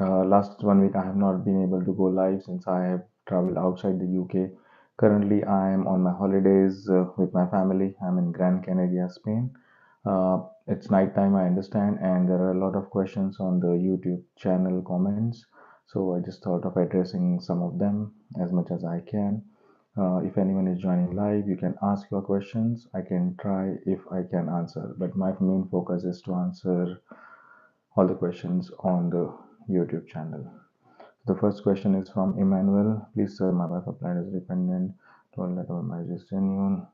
Last 1 week I have not been able to go live since I have traveled outside the UK. Currently, I am on my holidays with my family. I'm in Gran Canaria, Spain. It's night time, I understand, and there are a lot of questions on the YouTube channel comments. So I just thought of addressing some of them as much as I can. If anyone is joining live, you can ask your questions. I can try if I can answer, but my main focus is to answer all the questions on the YouTube channel. The first question is from Emmanuel. Please, sir, my wife applied as dependent. Told that our marriage is genuine.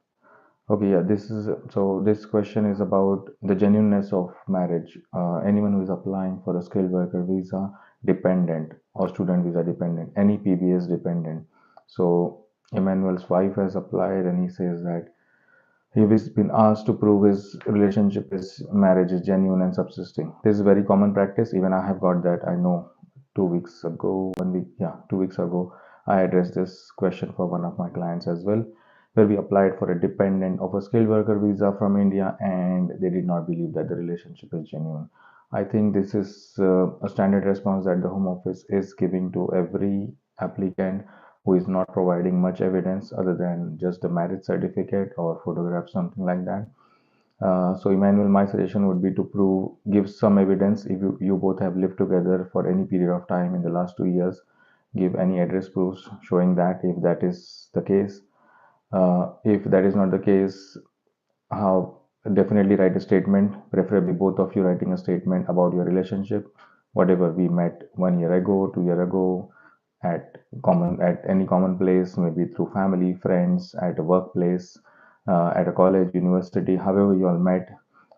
Okay, yeah, this is so. This question is about the genuineness of marriage. Anyone who is applying for a skilled worker visa dependent or student visa dependent, any PBS dependent. So Emmanuel's wife has applied, and he says that he has been asked to prove his relationship, his marriage is genuine and subsisting. This is very common practice. Even I have got that. I know 2 weeks ago, 1 week, yeah, 2 weeks ago, I addressed this question for one of my clients as well, where we applied for a dependent of a skilled worker visa from India, and they did not believe that the relationship is genuine. I think this is a standard response that the Home Office is giving to every applicant who is not providing much evidence other than just the marriage certificate or photograph, something like that. So Emmanuel, my suggestion would be to give some evidence. If you both have lived together for any period of time in the last 2 years, give any address proofs showing that if that is the case. If that is not the case, how definitely write a statement, preferably both of you writing a statement about your relationship, whatever we met 1 year ago, 2 year ago, at any common place, maybe through family, friends, at a workplace, at a college, university, however you all met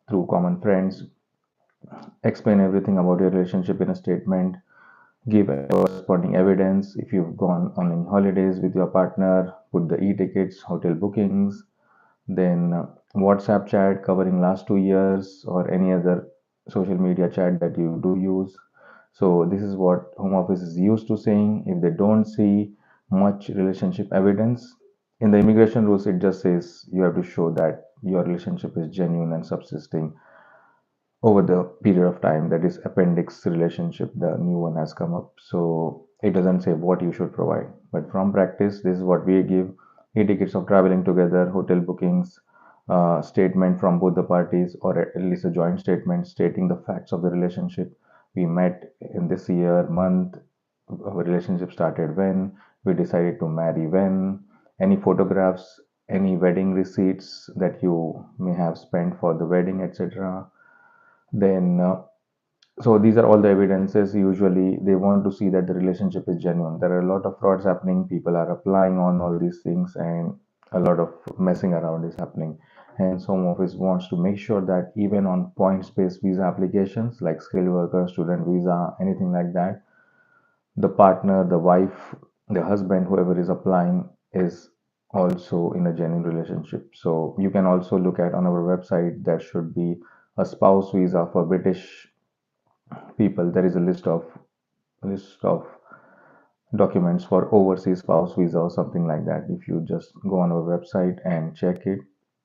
through common friends. Explain everything about your relationship in a statement. Give corresponding evidence. If you've gone on any holidays with your partner, put the e-tickets, hotel bookings, then WhatsApp chat covering last 2 years or any other social media chat that you do use. So this is what Home Office is used to saying. If they don't see much relationship evidence in the immigration rules, it just says you have to show that your relationship is genuine and subsisting over the period of time. That is appendix relationship, the new one has come up. So it doesn't say what you should provide, but from practice this is what we give: e-tickets of traveling together, hotel bookings, statement from both the parties, or at least a joint statement stating the facts of the relationship. We met in this year, month, our relationship started when, we decided to marry when, any photographs, any wedding receipts that you may have spent for the wedding, etc. Then so these are all the evidences. Usually they want to see that the relationship is genuine. There are a lot of frauds happening. People are applying on all these things, and a lot of messing around is happening. Hence Home Office wants to make sure that even on points-based visa applications like skilled worker, student visa, anything like that, the partner, the wife, the husband, whoever is applying, is also in a genuine relationship. So you can also look at on our website, there should be a spouse visa for British people. There is a list of documents for overseas spouse visa or something like that. If you just go on our website and check it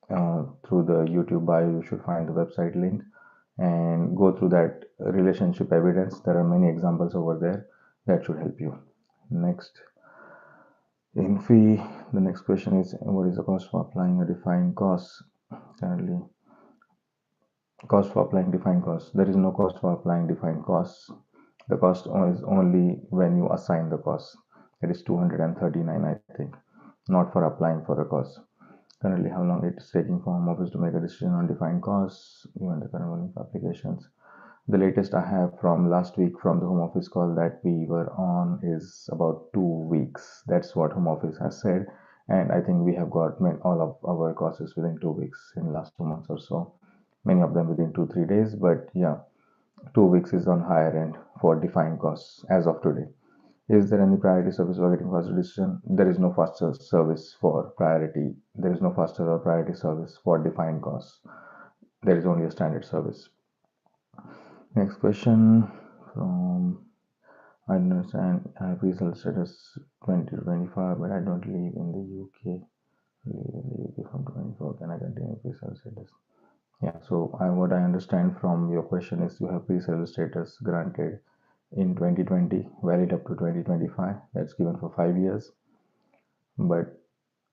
through the YouTube bio, you should find the website link and go through that relationship evidence. There are many examples over there that should help you. Next, in fee, the next question is, what is the cost for applying a defined cost? Currently, cost for applying defined costs. There is no cost for applying defined costs. The cost is only when you assign the cost. It is 239, I think, not for applying for a cost. Currently, how long it is taking for Home Office to make a decision on defined costs, even the current volume of applications. The latest I have from last week from the Home Office call that we were on is about 2 weeks. That's what Home Office has said. And I think we have got all of our courses within 2 weeks in the last 2 months or so. Many of them within 2-3 days, but yeah, 2 weeks is on higher end for defined costs as of today. Is there any priority service for getting faster decision? There is no faster service for priority. There is no faster or priority service for defined costs. There is only a standard service. Next question from, I understand I have result status 20 to 25, but I don't live in the UK. Live in the UK from 24. Can I continue result status? Yeah, so what I understand from your question is you have pre-settled status granted in 2020, valid up to 2025. That's given for 5 years. But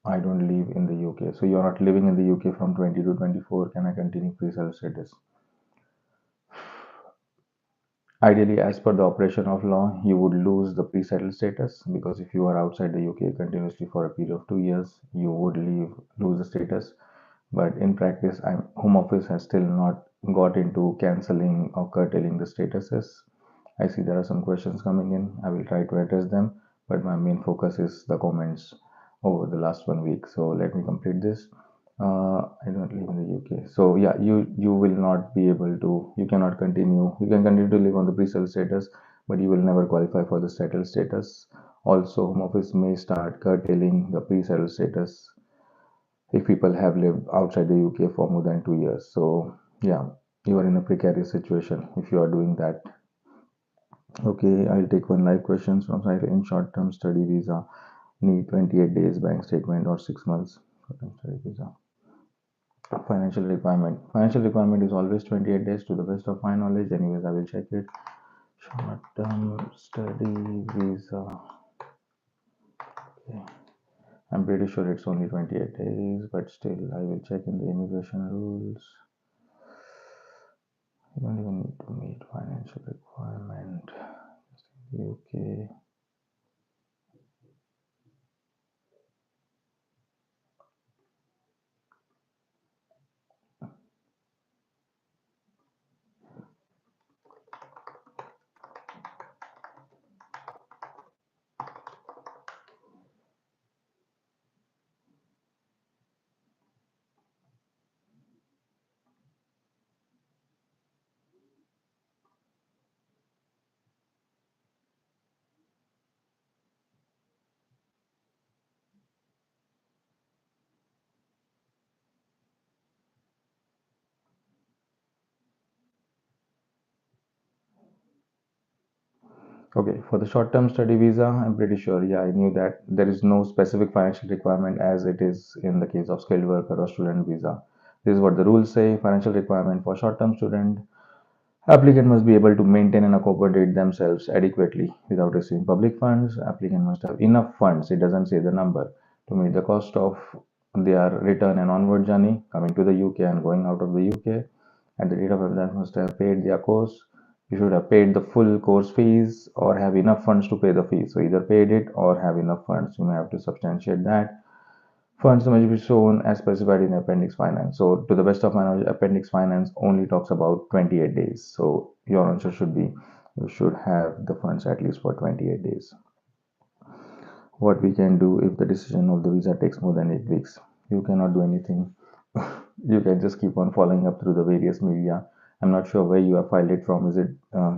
I don't live in the UK. So you're not living in the UK from 20 to 24. Can I continue pre-settled status? Ideally, as per the operation of law, you would lose the pre-settled status because if you are outside the UK continuously for a period of 2 years, you would lose the status. But in practice, Home Office has still not got into cancelling or curtailing the statuses. I see there are some questions coming in. I will try to address them, but my main focus is the comments over the last 1 week. So let me complete this. I don't live in the UK. So yeah, you will not be able to. You cannot continue. You can continue to live on the pre-settled status, but you will never qualify for the settled status. Also, Home Office may start curtailing the pre-settled status if people have lived outside the UK for more than 2 years. So yeah, you are in a precarious situation if you are doing that. Okay, I'll take one live questions from site. In short-term study visa, need 28 days bank statement or 6 months. Short-term study visa. Financial requirement. Financial requirement is always 28 days to the best of my knowledge. Anyways, I will check it. Short-term study visa. Okay. I'm pretty sure it's only 28 days, but still, I will check in the immigration rules. You don't even need to meet financial requirement. UK. Okay, for the short-term study visa, I'm pretty sure, yeah, I knew that there is no specific financial requirement as it is in the case of skilled worker or student visa. This is what the rules say. Financial requirement for short-term student. Applicant must be able to maintain and accommodate themselves adequately without receiving public funds. Applicant must have enough funds, it doesn't say the number, to meet the cost of their return and onward journey, coming to the UK and going out of the UK. At the date of applicant must have paid their course. You should have paid the full course fees or have enough funds to pay the fees. So either paid it or have enough funds. You may have to substantiate that. Funds must be shown as specified in Appendix Finance. So, to the best of my knowledge, Appendix Finance only talks about 28 days. So, your answer should be you should have the funds at least for 28 days. What we can do if the decision of the visa takes more than 8 weeks? You cannot do anything. You can just keep on following up through the various media. I'm not sure where you have filed it from. Is it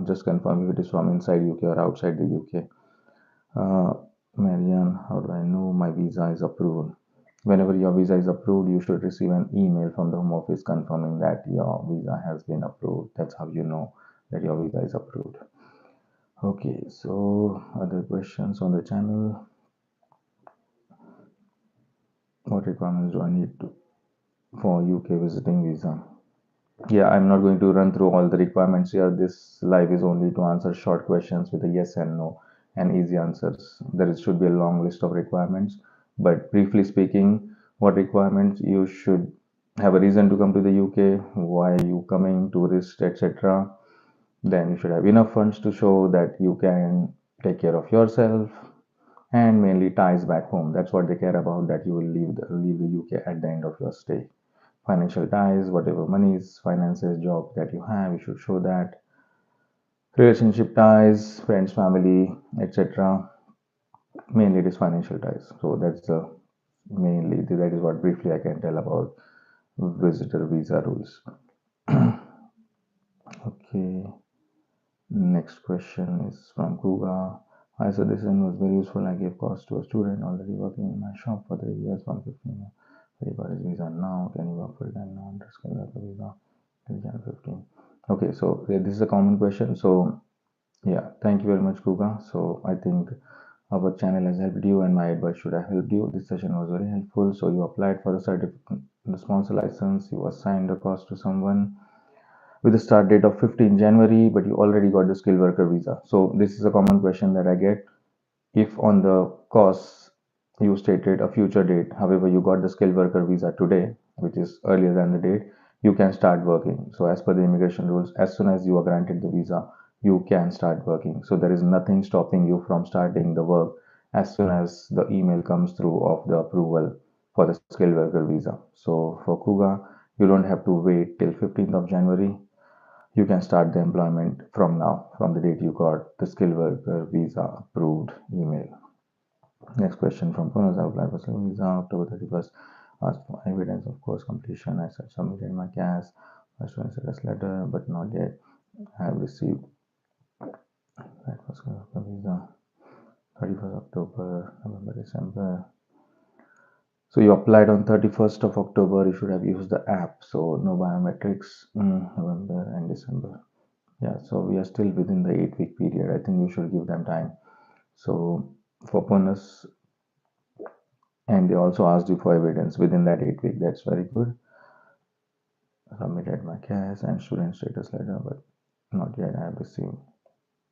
just confirm if it is from inside UK or outside the UK? Marianne, how do I know my visa is approved? Whenever your visa is approved, you should receive an email from the Home Office confirming that your visa has been approved. That's how you know that your visa is approved. Okay, so other questions on the channel. What requirements do I need to for UK visiting visa? Yeah, I'm not going to run through all the requirements here. This live is only to answer short questions with a yes and no and easy answers. There should be a long list of requirements, but briefly speaking, what requirements you should have a reason to come to the UK, why are you coming, tourist, etc. Then you should have enough funds to show that you can take care of yourself, and mainly ties back home. That's what they care about, that you will leave the UK at the end of your stay. Financial ties, whatever monies, finances, job that you have, you should show that. Relationship ties, friends, family, etc. Mainly it is financial ties. So that's the mainly that is what briefly I can tell about visitor visa rules. Okay. Next question is from Kuga. Hi, so this one was very useful. I gave course to a student already working in my shop for 3 years, 115. He got his visa now. Can you work full time now under skilled worker visa till Jan 15? Okay, so yeah, this is a common question. So yeah, thank you very much, Kuga. So I think our channel has helped you and my advice should have helped you. This session was very helpful. So you applied for the certificate, the sponsor license, you assigned a course to someone, with a start date of 15 January, but you already got the skilled worker visa. So this is a common question that I get. If on the course you stated a future date, however, you got the skilled worker visa today, which is earlier than the date, you can start working. So as per the immigration rules, as soon as you are granted the visa, you can start working. So there is nothing stopping you from starting the work as soon as the email comes through of the approval for the skilled worker visa. So for Kuga, you don't have to wait till 15th of January. You can start the employment from now, from the date you got the skilled worker visa approved email. Next question from Ponas. I applied for skilled visa October 31st. Asked for evidence of course completion. I said submitted my CAS. I showed a letter, but not yet. I have received that for skilled worker visa 31st October, November, December. So you applied on 31st of October. You should have used the app. So no biometrics, November and December. Yeah, so we are still within the 8 week period. I think you should give them time. So for bonus, and they also asked you for evidence within that 8 week. That's very good. Submitted my CAS and student status letter, but not yet. I have received.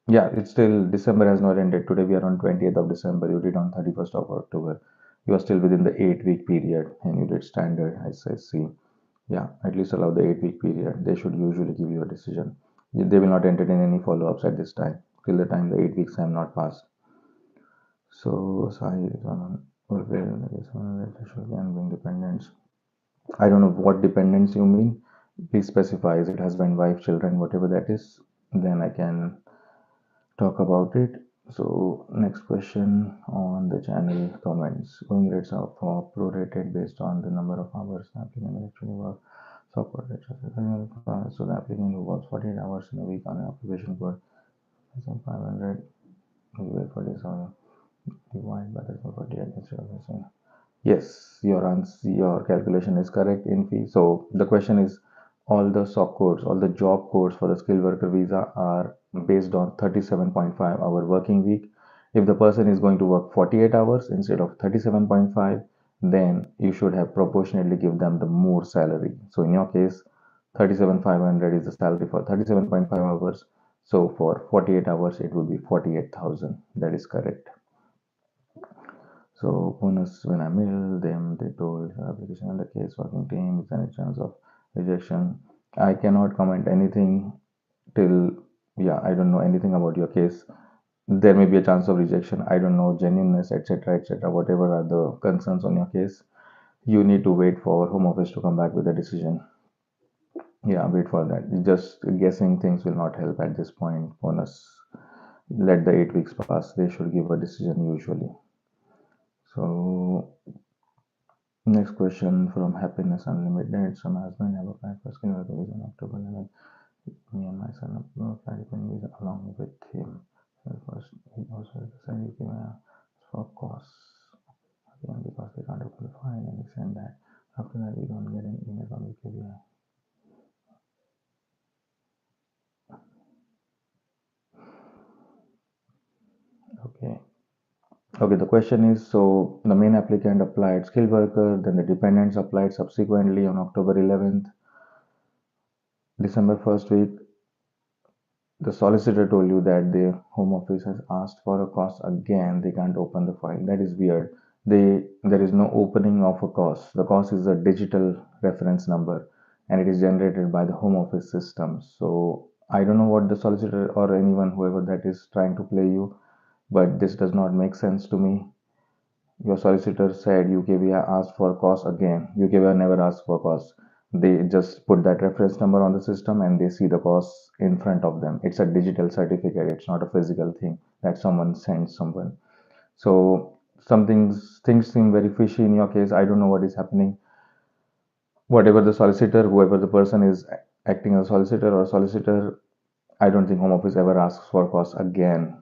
Yeah, it's still December has not ended. Today we are on 20th of December. You did on 31st of October. You are still within the 8 week period, and you did standard SSC. Yeah, at least allow the 8 week period. They should usually give you a decision. They will not entertain any follow ups at this time till the time the 8 weeks have not passed. So, Sai is on and being dependents. I don't know what dependents you mean. Please specify. Is it husband, wife, children, whatever that is? Then I can talk about it. So, next question on the channel comments. Going rates are for prorated based on the number of hours the applicant actually work. So, so the applicant who works 48 hours in a week on an application code 500 will wait for this hour divide by the 48 instead of this one. Yes, your answer, your calculation is correct in fee. So the question is, all the SOC codes, all the job codes for the skilled worker visa are based on 37.5 hour working week. If the person is going to work 48 hours instead of 37.5, then you should have proportionately give them the more salary. So in your case, 37,500 is the salary for 37.5 hours. So for 48 hours, it would be 48,000. That is correct. So bonus when I mailed them, they told application and the case working team is any chance of rejection. I cannot comment anything till yeah, I don't know anything about your case. There may be a chance of rejection. I don't know genuineness, etc., etc. Whatever are the concerns on your case, you need to wait for Home Office to come back with a decision. Yeah, wait for that. Just guessing things will not help at this point. Bonus. Let the 8 weeks pass. They should give a decision usually. So next question from Happiness Unlimited. So my husband have applied for skilled worker visa on October 11th. Me and my son applied for visa along with him. So first, he also said he came for costs again because they can't open the file and he sent that. After that, we don't get an email from the KBI. Okay. Okay, the question is, so the main applicant applied skilled worker, then the dependents applied subsequently on October 11th, December 1st week. The solicitor told you that the Home Office has asked for a cost again. They can't open the file. That is weird. There is no opening of a cost. The cost is a digital reference number, and it is generated by the Home Office system. So I don't know what the solicitor or anyone whoever that is trying to play you, but this does not make sense to me. Your solicitor said UKVI asked for cost again. UKVI never asked for cost. They just put that reference number on the system and they see the cost in front of them. It's a digital certificate. It's not a physical thing that someone sends someone. So some things seem very fishy in your case. I don't know what is happening. Whatever the solicitor, whoever the person is acting as solicitor or solicitor, I don't think Home Office ever asks for cost again.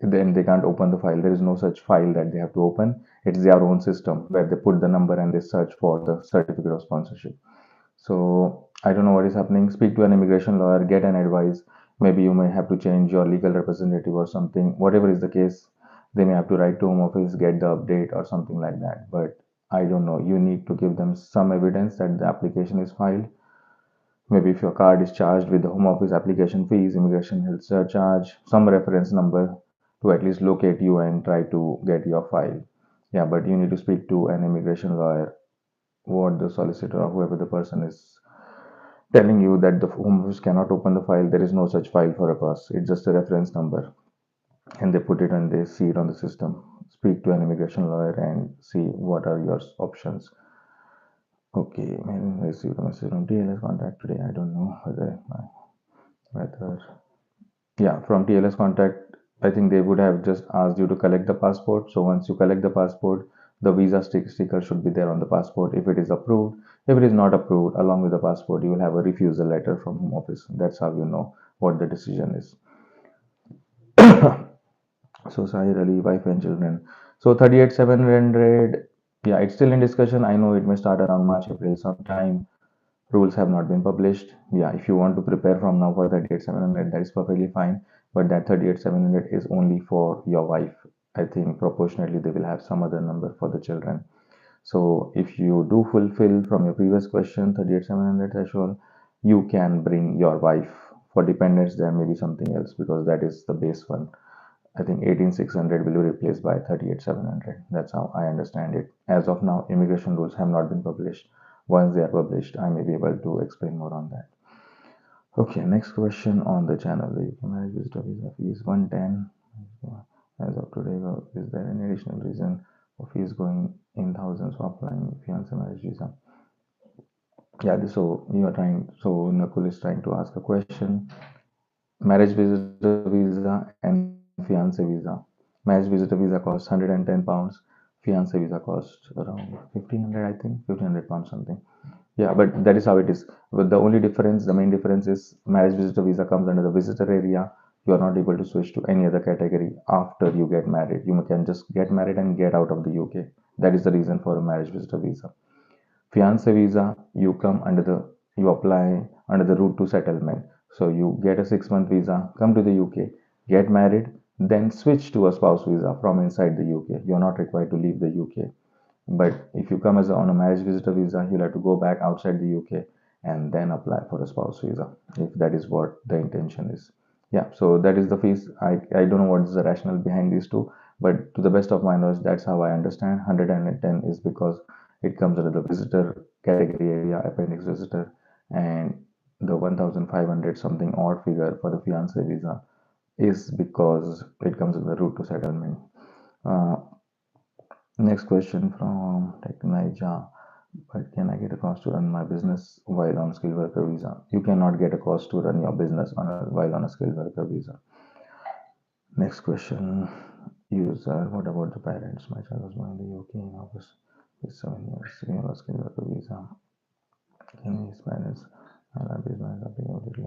Then they can't open the file. There is no such file that they have to open. It's their own system where they put the number and they search for the certificate of sponsorship. So I don't know what is happening. Speak to an immigration lawyer, get an advice. Maybe you may have to change your legal representative or something. Whatever is the case, they may have to write to Home Office, get the update or something like that. But I don't know. You need to give them some evidence that the application is filed Maybe if your card is charged with the home office application fees, immigration health surcharge, some reference number to at least locate you and try to get your file. Yeah, but you need to speak to an immigration lawyer, what the solicitor or whoever the person is telling you that the home office cannot open the file. There is no such file for us. It's just a reference number, and they put it and they see it on the system. Speak to an immigration lawyer and see what are your options. Okay, maybe I received a message from TLS contact today. I don't know whether yeah, from TLS contact, I think they would have just asked you to collect the passport. So once you collect the passport, the visa sticker should be there on the passport. If it is approved, if it is not approved, along with the passport, you will have a refusal letter from home office. That's how you know what the decision is. So Sahir Ali, wife and children. So 38,700. Yeah, it's still in discussion. I know it may start around March, April sometime. Rules have not been published. Yeah, if you want to prepare from now for 38,700, that is perfectly fine. But that 38,700 is only for your wife. I think proportionately they will have some other number for the children. So if you do fulfill from your previous question 38,700 threshold, you can bring your wife. For dependents, there may be something else because that is the base one. I think 18,600 will be replaced by 38,700. That's how I understand it. As of now, immigration rules have not been published. Once they are published, I may be able to explain more on that. Okay, next question on the channel. The UK marriage visitor visa fee is 110. As of today, is there any additional reason for fees going in thousands for applying fiancé marriage visa? Yeah, so you are trying, so Nakul is trying to ask a question. Marriage visitor visa and fiancé visa. Marriage visitor visa costs 110 pounds. Fiancé visa costs around 1500, I think, 1500 pounds something. Yeah, but that is how it is. But the only difference, the main difference is marriage visitor visa comes under the visitor area. You are not able to switch to any other category after you get married. You can just get married and get out of the UK. That is the reason for a marriage visitor visa. Fiancé visa, you apply under the route to settlement. So you get a 6 month visa, come to the UK, get married, then switch to a spouse visa from inside the UK. You're not required to leave the UK. But if you come on a marriage visitor visa, you'll have to go back outside the UK and then apply for a spouse visa, if that is what the intention is. Yeah, so that is the fees. I don't know what is the rationale behind these two, but to the best of my knowledge, that's how I understand. 110 is because it comes under the visitor category area, appendix visitor, and the 1,500 something odd figure for the fiancé visa is because it comes with the route to settlement. Uh, Next question from Technaija. But can I get a cost to run my business while on skilled worker visa? You cannot get a cost to run your business while on a skilled worker visa. Next question. User, what about the parents? My child was born in the UK in August with 7 years. He on a skilled worker visa. Can his parents allow his parents applicability?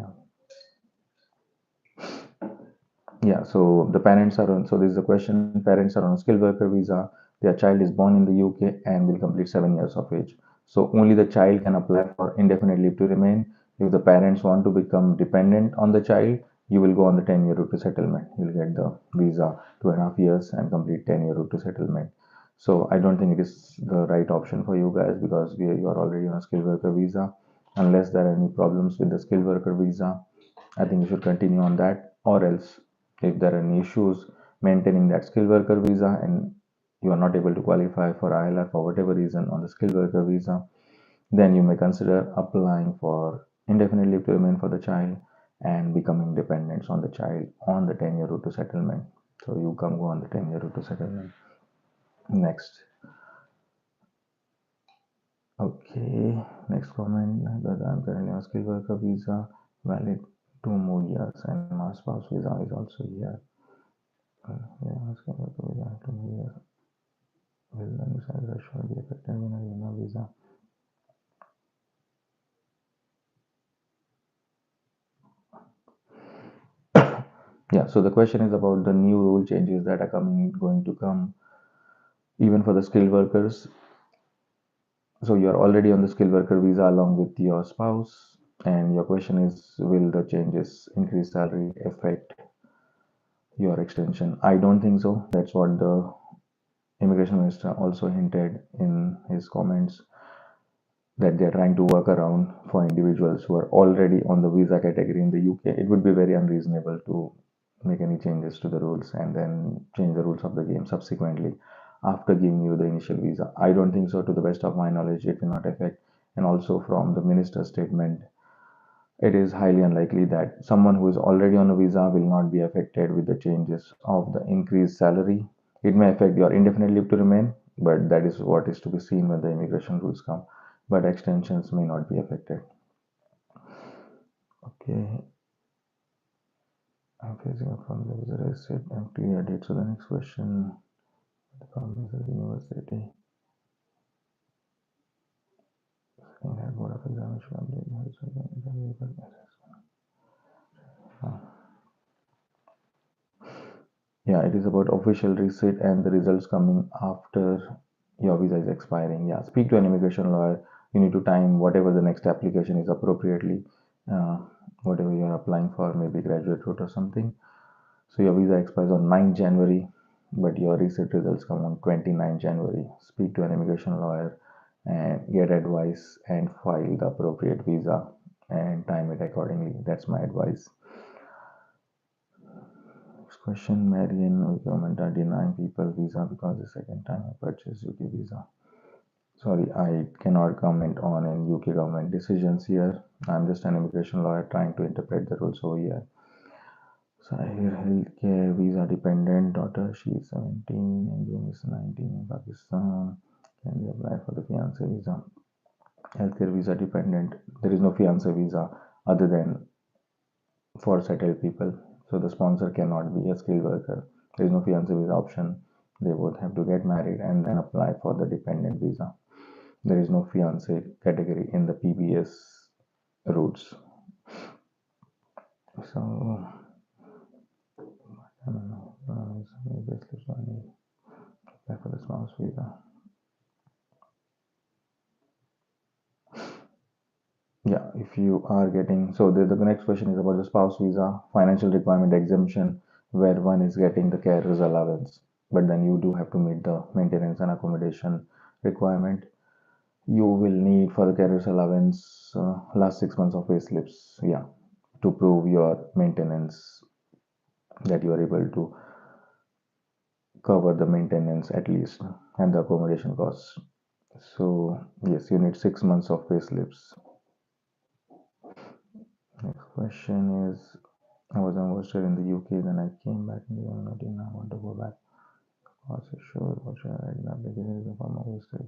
Yeah, so the parents are on, so this is the question. Parents are on a skilled worker visa. Their child is born in the UK and will complete 7 years of age. So only the child can apply for indefinite leave to remain. If the parents want to become dependent on the child, you will go on the 10-year route to settlement. You'll get the visa 2.5 years and complete 10-year route to settlement. So I don't think it is the right option for you guys because you are already on a skilled worker visa. Unless there are any problems with the skilled worker visa, I think you should continue on that, or else if there are any issues maintaining that skilled worker visa and you are not able to qualify for ILR for whatever reason on the skilled worker visa, then you may consider applying for indefinite leave to remain for the child and becoming dependents on the child on the 10-year route to settlement. So you come go on the 10-year route to settlement. Next. Okay, next comment that I'm currently on skilled worker visa, valid 2 more years, and my spouse visa is also here. Yeah, skilled worker visa 2 years. Will the new salary should be affected when I renew visa? Yeah, so the question is about the new rule changes that are going to come even for the skilled workers. So you are already on the skilled worker visa along with your spouse, and your question is, will the changes increase salary affect your extension? I don't think so. That's what the immigration minister also hinted in his comments. that they're trying to work around for individuals who are already on the visa category in the UK. It would be very unreasonable to make any changes to the rules and then change the rules of the game subsequently after giving you the initial visa. I don't think so. To the best of my knowledge, it will not affect. And also from the minister's statement, it is highly unlikely that someone who is already on a visa will not be affected with the changes of the increased salary. It may affect your indefinite leave to remain, but that is what is to be seen when the immigration rules come. But extensions may not be affected. Okay, I'm facing a from the visa reset and clear date. So the next question, from the university, saying that board of examination yeah, it is about official receipt and the results coming after your visa is expiring. Yeah, speak to an immigration lawyer. You need to time whatever the next application is appropriately, uh, whatever you are applying for, maybe graduate route or something. So your visa expires on 9 January, but your receipt results come on 29 January. Speak to an immigration lawyer and get advice and file the appropriate visa and time it accordingly. That's my advice. Next question, Marian, government are denying people visa because the second time I purchased UK visa. Sorry, I cannot comment on any UK government decisions here. I'm just an immigration lawyer trying to interpret the rules over here. Sahir healthcare visa dependent daughter. She is 17 and June is 19 in Pakistan. Can they apply for the fiancé visa? Healthcare visa dependent. There is no fiancé visa other than for settled people. So the sponsor cannot be a skilled worker. There is no fiancé visa option. They both have to get married and then apply for the dependent visa. There is no fiancé category in the PBS routes. So, I don't know. Apply for the spouse visa. Yeah, if you are getting, so the next question is about the spouse visa, financial requirement exemption, where one is getting the carer's allowance, but then you do have to meet the maintenance and accommodation requirement. You will need for the carer's allowance last 6 months of pay slips, yeah, to prove your maintenance, that you are able to cover the maintenance at least and the accommodation costs. So yes, you need 6 months of pay slips. Next question is, I was invested in the UK, then I came back in the community, now I want to go back. Also sure, what should I write in the application is a form of overstay.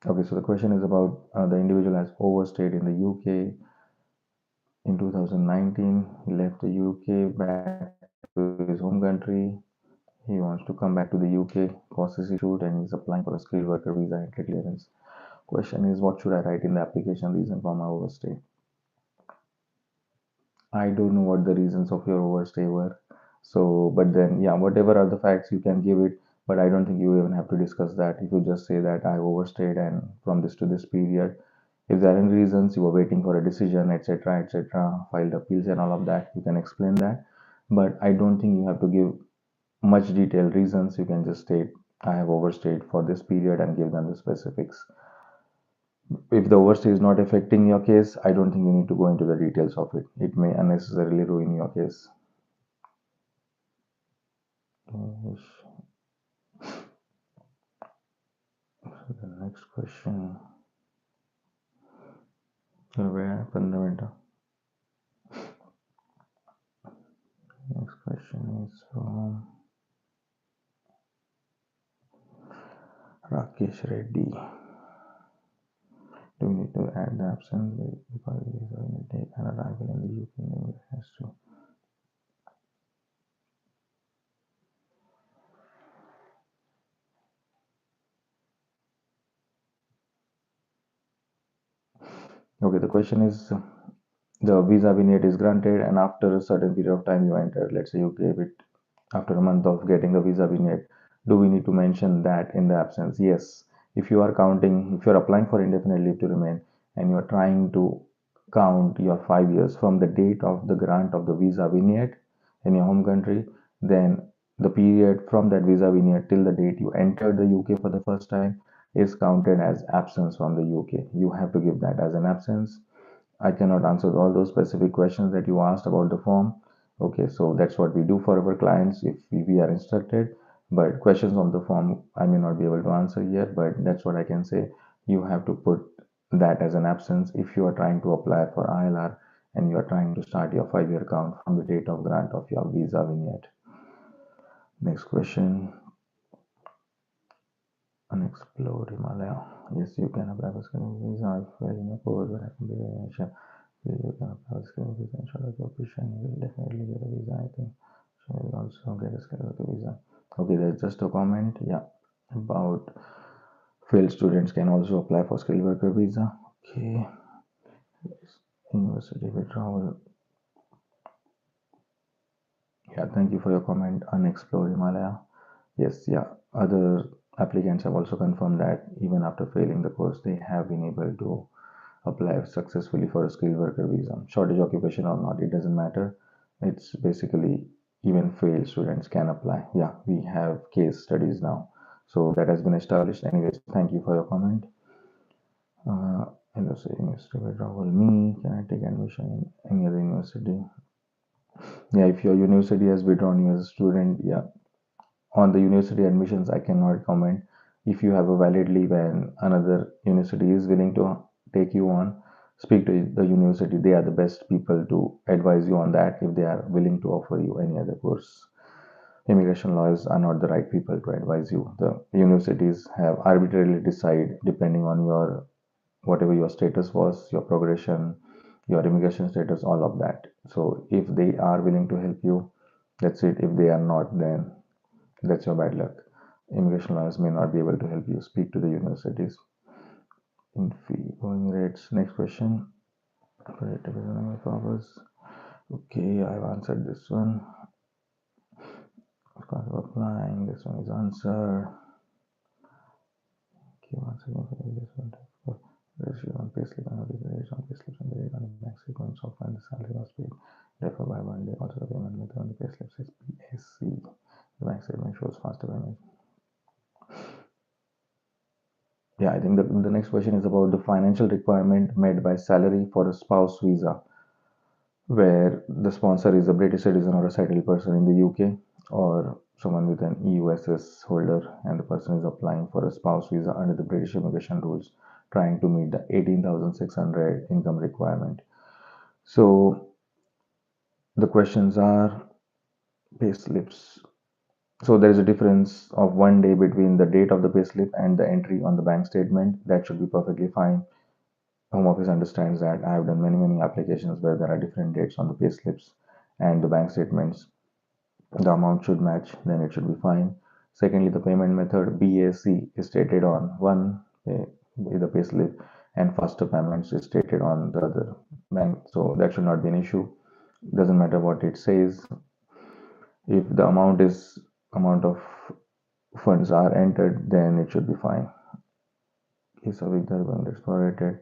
Okay, so the question is about the individual has overstayed in the UK in 2019. He left the UK back to his home country. He wants to come back to the UK, course is issued, and he's applying for a skilled worker visa and clearance. Question is, what should I write in the application reason for my overstay? I don't know what the reasons of your overstay were. So, but then, yeah, whatever are the facts you can give it, but I don't think you even have to discuss that. If you just say that I overstayed and from this to this period, if there are any reasons you were waiting for a decision, etc., filed appeals and all of that, you can explain that. But I don't think you have to give much detailed reasons. You can just state, I have overstayed for this period and give them the specifics. If the overstay is not affecting your case, I don't think you need to go into the details of it. It may unnecessarily ruin your case. So the next question. Where fundamental. Next question is from Rakesh Reddy. Do we need to add the absence because it is going to take an arrival in the UK has to. Okay, the question is the visa vignette is granted and after a certain period of time you enter, let's say you gave it after a month of getting the visa vignette, do we need to mention that in the absence? Yes. If you are counting, if you're applying for indefinite leave to remain and you're trying to count your 5 years from the date of the grant of the visa vignette in your home country, then the period from that visa vignette till the date you entered the UK for the first time, is counted as absence from the UK. You have to give that as an absence. I cannot answer all those specific questions that you asked about the form. Okay, so that's what we do for our clients if we are instructed. But questions on the form, I may not be able to answer yet, but that's what I can say. You have to put that as an absence if you are trying to apply for ILR and you are trying to start your 5-year count from the date of grant of your visa vignette. Next question. Unexplored Himalaya. Yes, you can apply for skilling visa if you are in a course where I can be a you can apply for skilling visa and short occupation. You will definitely get a visa, I think. So you will also get a skilled worker visa. Okay, there's just a comment, yeah, about failed students can also apply for skilled worker visa. Okay, university withdrawal. Yeah, thank you for your comment. Unexplored Himalaya. Yes, yeah. Other applicants have also confirmed that even after failing the course, they have been able to apply successfully for a skilled worker visa. Shortage occupation or not, it doesn't matter. It's basically even failed students can apply. Yeah, we have case studies now. So that has been established. Anyways, thank you for your comment. Hello, say university withdrawal. Me, can I take admission in any other university? Yeah, if your university has withdrawn you as a student, yeah, on the university admissions, I cannot comment. If you have a valid leave and another university is willing to take you on, speak to the university. They are the best people to advise you on that if they are willing to offer you any other course. Immigration lawyers are not the right people to advise you. The universities have arbitrarily decide depending on your whatever your status was, your progression, your immigration status, all of that. So if they are willing to help you, that's it. If they are not, then that's your bad luck. Immigration lawyers may not be able to help you. Speak to the universities. In fee going rates. Next question. Okay, I've answered this one. Cost of applying. This one is answered. Okay, once again for this one. Ratio on payslip and notice the rates on payslips and the rate on the bank sequence of when the salary was paid. Therefore, by one day, also the payment method on the payslip says PSC. The bank statement shows faster payment. Yeah, I think the next question is about the financial requirement made by salary for a spouse visa, where the sponsor is a British citizen or a settled person in the UK, or someone with an EUSS holder, and the person is applying for a spouse visa under the British immigration rules, trying to meet the 18,600 income requirement. So the questions are pay slips. So there is a difference of 1 day between the date of the payslip and the entry on the bank statement. That should be perfectly fine. Home Office understands that. I have done many applications where there are different dates on the pay slips and the bank statements. The amount should match, then it should be fine. Secondly, the payment method BAC is stated on one the pay slip, and faster payments is stated on the other bank. So that should not be an issue. Doesn't matter what it says. If the amount of funds are entered, then it should be fine. Case of explorated.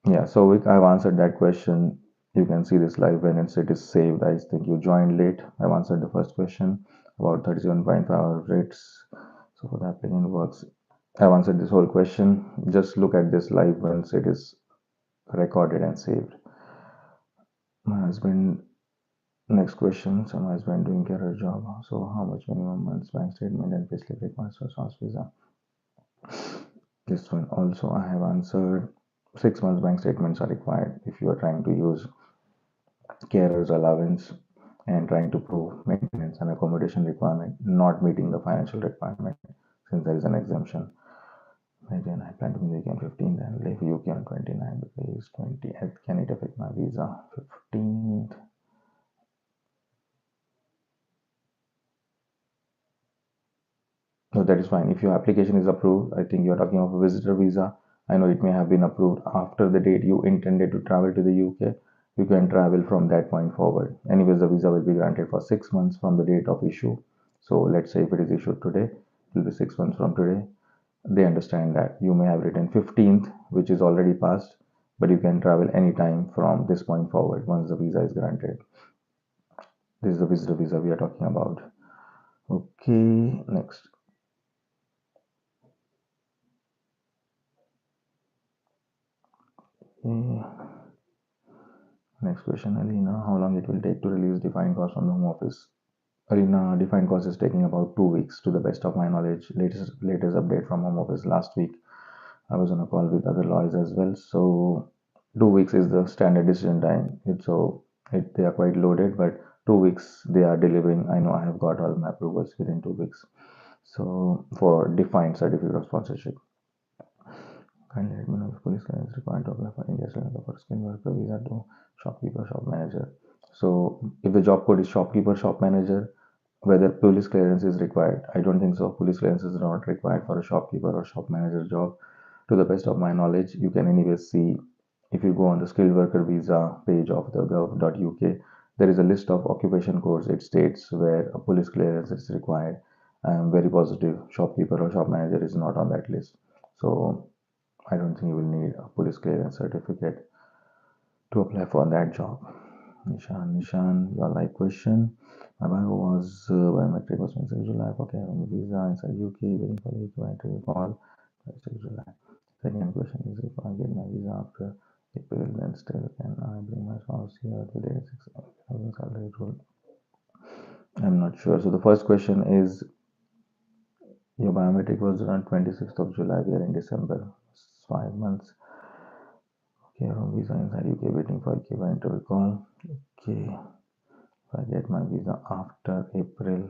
Yeah, so I've answered that question. You can see this live when it is saved. I think you joined late. I've answered the first question about 37.5 hour rates. So for the applicant works, I've answered this whole question. Just look at this live once it is recorded and saved. My husband, next question. So my husband doing career job. So how much minimum months bank statement and payslip requires for spouse visa? This one also I have answered. 6 months bank statements are required if you are trying to use carer's allowance and trying to prove maintenance and accommodation requirement, not meeting the financial requirement since there is an exemption. Again, I plan to be in 15th and leave UK on 29th because 20th. Can it affect my visa? 15th. No, that is fine. If your application is approved, I think you're talking of a visitor visa. I know it may have been approved after the date you intended to travel to the UK. You can travel from that point forward. Anyways, the visa will be granted for 6 months from the date of issue. So let's say if it is issued today, it will be 6 months from today. They understand that you may have written 15th, which is already passed, but you can travel anytime from this point forward once the visa is granted. This is the visitor visa we are talking about. Okay, next. Okay. Next question, Alina. How long it will take to release defined cost from the home office? Alina, defined cost is taking about 2 weeks to the best of my knowledge. Latest update from home office last week. I was on a call with other lawyers as well. So 2 weeks is the standard decision time. They are quite loaded, but 2 weeks they are delivering. I know I have got all my approvals within 2 weeks. So for defined certificate of sponsorship. Kindly let me know if police clearance is required to apply for India Sri Lanka for skilled worker visa to shopkeeper, shop manager. So if the job code is shopkeeper, shop manager, whether police clearance is required, I don't think so. Police clearance is not required for a shopkeeper or shop manager job. To the best of my knowledge, you can anyways see if you go on the skilled worker visa page of the gov.uk, there is a list of occupation codes. It states where a police clearance is required. I am very positive shopkeeper or shop manager is not on that list. So I don't think you will need a police clearance certificate to apply for that job. Nishan, your live question. My bio was biometric was 26 July for having a visa inside UK, waiting for the UK interview call 26 July. Second question is if I get my visa after April, then still can I bring my spouse here with a 6,000 salary rule? I'm not sure. So the first question is your biometric was around 26th of July. We are in December. 5 months. Okay, home visa inside UK waiting for UK interview call. Okay, if I get my visa after April.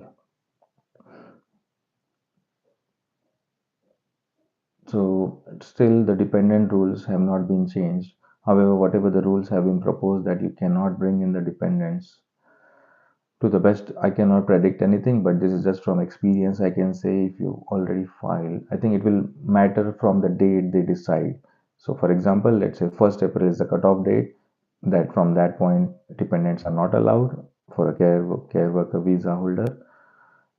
So still the dependent rules have not been changed. However, whatever the rules have been proposed that you cannot bring in the dependents, to the best I cannot predict anything, but this is just from experience. I can say if you already filed, I think it will matter from the date they decide. So for example, let's say 1st April is the cutoff date, that from that point dependents are not allowed for a care worker visa holder,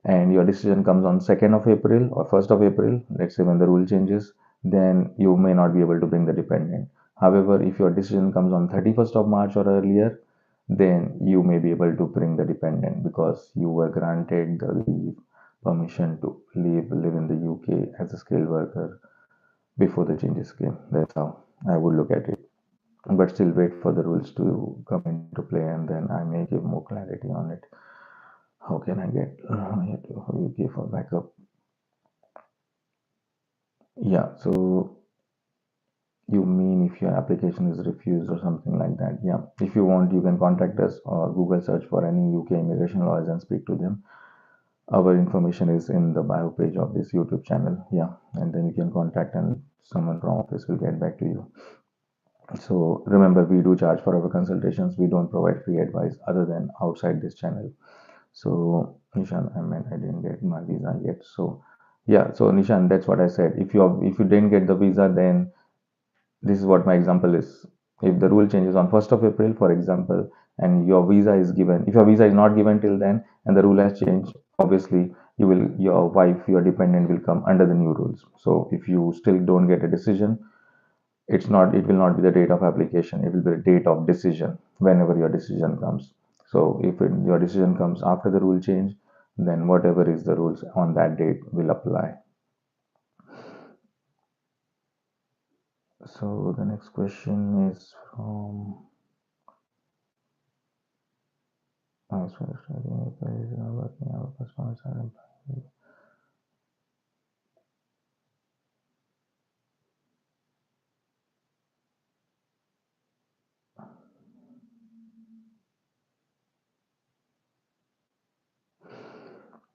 and your decision comes on 2nd of April or 1st of April, let's say when the rule changes, then you may not be able to bring the dependent. However, if your decision comes on 31st of March or earlier, then you may be able to bring the dependent because you were granted the leave permission to live in the UK as a skilled worker before the changes came. That's how I would look at it. But still wait for the rules to come into play and then I may give more clarity on it. How can I get here to UK for backup? Yeah, so you mean if your application is refused or something like that? Yeah, if you want, you can contact us or Google search for any UK immigration lawyers and speak to them. Our information is in the bio page of this YouTube channel. Yeah, and then you can contact and someone from office will get back to you. So remember, we do charge for our consultations. We don't provide free advice other than outside this channel. So Nishan, I mean, I didn't get my visa yet. So yeah, so Nishan, that's what I said. If you didn't get the visa, then this is what my example is. If the rule changes on 1st of April, for example, and your visa is given, if your visa is not given till then and the rule has changed, obviously your wife, your dependent will come under the new rules. So if you still don't get a decision, it will not be the date of application, it will be the date of decision whenever your decision comes. So if your decision comes after the rule change, then whatever is the rules on that date will apply. So the next question is from I was studying working our customers are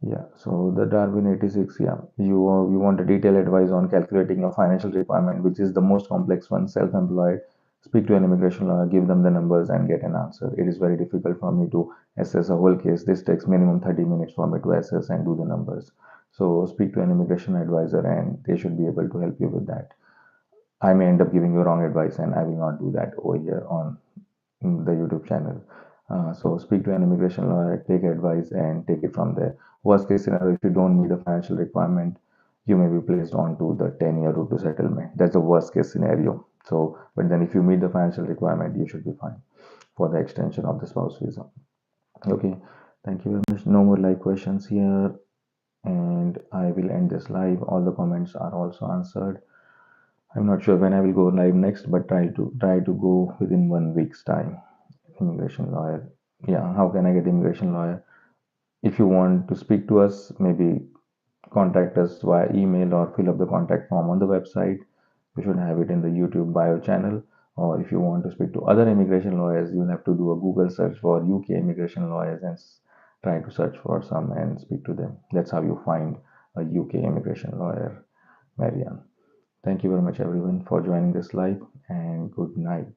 yeah, so the Darwin 86, yeah, you want a detailed advice on calculating your financial requirement, which is the most complex one. Self-employed, speak to an immigration lawyer, give them the numbers, and get an answer. It is very difficult for me to assess a whole case. This takes minimum 30 minutes for me to assess and do the numbers. So speak to an immigration advisor, and they should be able to help you with that. I may end up giving you wrong advice, and I will not do that over here on the YouTube channel. So speak to an immigration lawyer, take advice, and take it from there. Worst case scenario, if you don't meet a financial requirement, you may be placed onto the 10-year route to settlement. That's the worst case scenario. So, but then if you meet the financial requirement, you should be fine for the extension of the spouse visa. Okay, thank you very much. No more live questions here, and I will end this live. All the comments are also answered. I'm not sure when I will go live next, but try to go within 1 week's time. Immigration lawyer. Yeah, how can I get immigration lawyer? If you want to speak to us, maybe contact us via email or fill up the contact form on the website. You should have it in the YouTube bio channel. Or if you want to speak to other immigration lawyers, you'll have to do a Google search for UK immigration lawyers and try to search for some and speak to them. That's how you find a UK immigration lawyer, Marianne. Thank you very much, everyone, for joining this live, and good night.